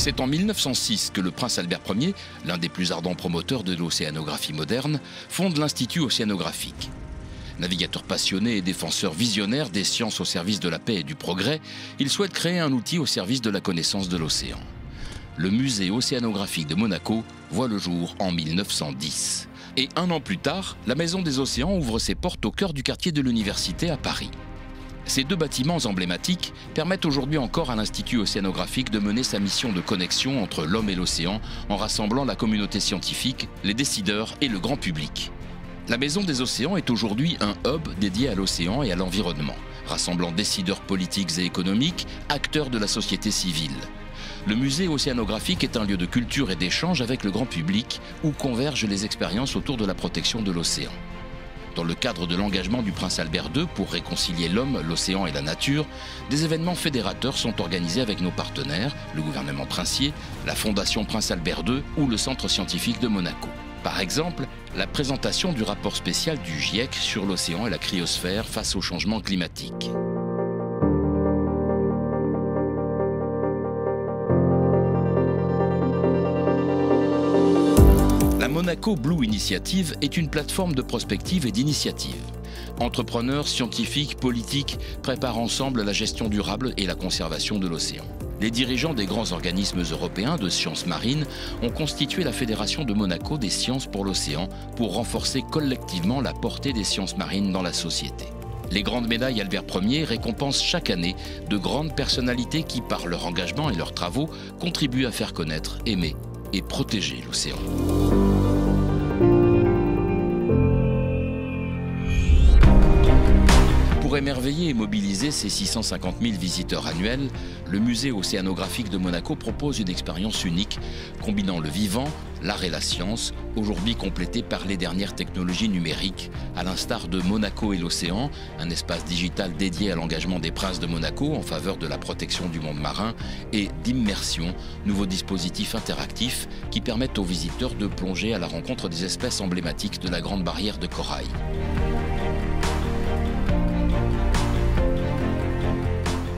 C'est en 1906 que le prince Albert Ier, l'un des plus ardents promoteurs de l'océanographie moderne, fonde l'Institut océanographique. Navigateur passionné et défenseur visionnaire des sciences au service de la paix et du progrès, il souhaite créer un outil au service de la connaissance de l'océan. Le musée océanographique de Monaco voit le jour en 1910. Et un an plus tard, la Maison des Océans ouvre ses portes au cœur du quartier de l'Université à Paris. Ces deux bâtiments emblématiques permettent aujourd'hui encore à l'Institut océanographique de mener sa mission de connexion entre l'homme et l'océan en rassemblant la communauté scientifique, les décideurs et le grand public. La Maison des Océans est aujourd'hui un hub dédié à l'océan et à l'environnement, rassemblant décideurs politiques et économiques, acteurs de la société civile. Le musée océanographique est un lieu de culture et d'échange avec le grand public où convergent les expériences autour de la protection de l'océan. Dans le cadre de l'engagement du prince Albert II pour réconcilier l'homme, l'océan et la nature, des événements fédérateurs sont organisés avec nos partenaires, le gouvernement princier, la Fondation Prince Albert II ou le Centre scientifique de Monaco. Par exemple, la présentation du rapport spécial du GIEC sur l'océan et la cryosphère face au changement climatique. La Monaco Blue Initiative est une plateforme de prospective et d'initiative. Entrepreneurs, scientifiques, politiques préparent ensemble la gestion durable et la conservation de l'océan. Les dirigeants des grands organismes européens de sciences marines ont constitué la Fédération de Monaco des sciences pour l'océan pour renforcer collectivement la portée des sciences marines dans la société. Les grandes médailles Albert Ier récompensent chaque année de grandes personnalités qui, par leur engagement et leurs travaux, contribuent à faire connaître, aimer et protéger l'océan. Pour émerveiller et mobiliser ses 650 000 visiteurs annuels, le musée océanographique de Monaco propose une expérience unique, combinant le vivant, l'art et la science, aujourd'hui complétée par les dernières technologies numériques, à l'instar de Monaco et l'océan, un espace digital dédié à l'engagement des princes de Monaco en faveur de la protection du monde marin, et d'immersion, nouveaux dispositifs interactifs qui permettent aux visiteurs de plonger à la rencontre des espèces emblématiques de la Grande Barrière de Corail.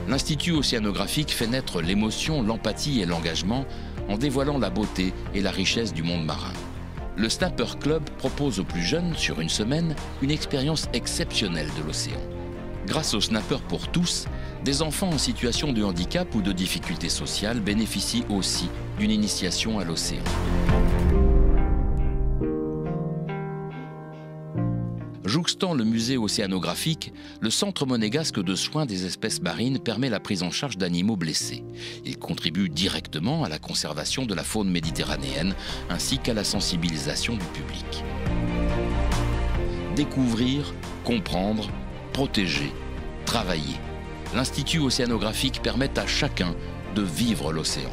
L'Institut océanographique fait naître l'émotion, l'empathie et l'engagement en dévoilant la beauté et la richesse du monde marin. Le Snapper Club propose aux plus jeunes, sur une semaine, une expérience exceptionnelle de l'océan. Grâce au Snapper pour tous, des enfants en situation de handicap ou de difficultés sociales bénéficient aussi d'une initiation à l'océan. Jouxtant le musée océanographique, le Centre monégasque de soins des espèces marines permet la prise en charge d'animaux blessés. Il contribue directement à la conservation de la faune méditerranéenne ainsi qu'à la sensibilisation du public. Découvrir, comprendre, protéger, travailler. L'Institut océanographique permet à chacun de vivre l'océan.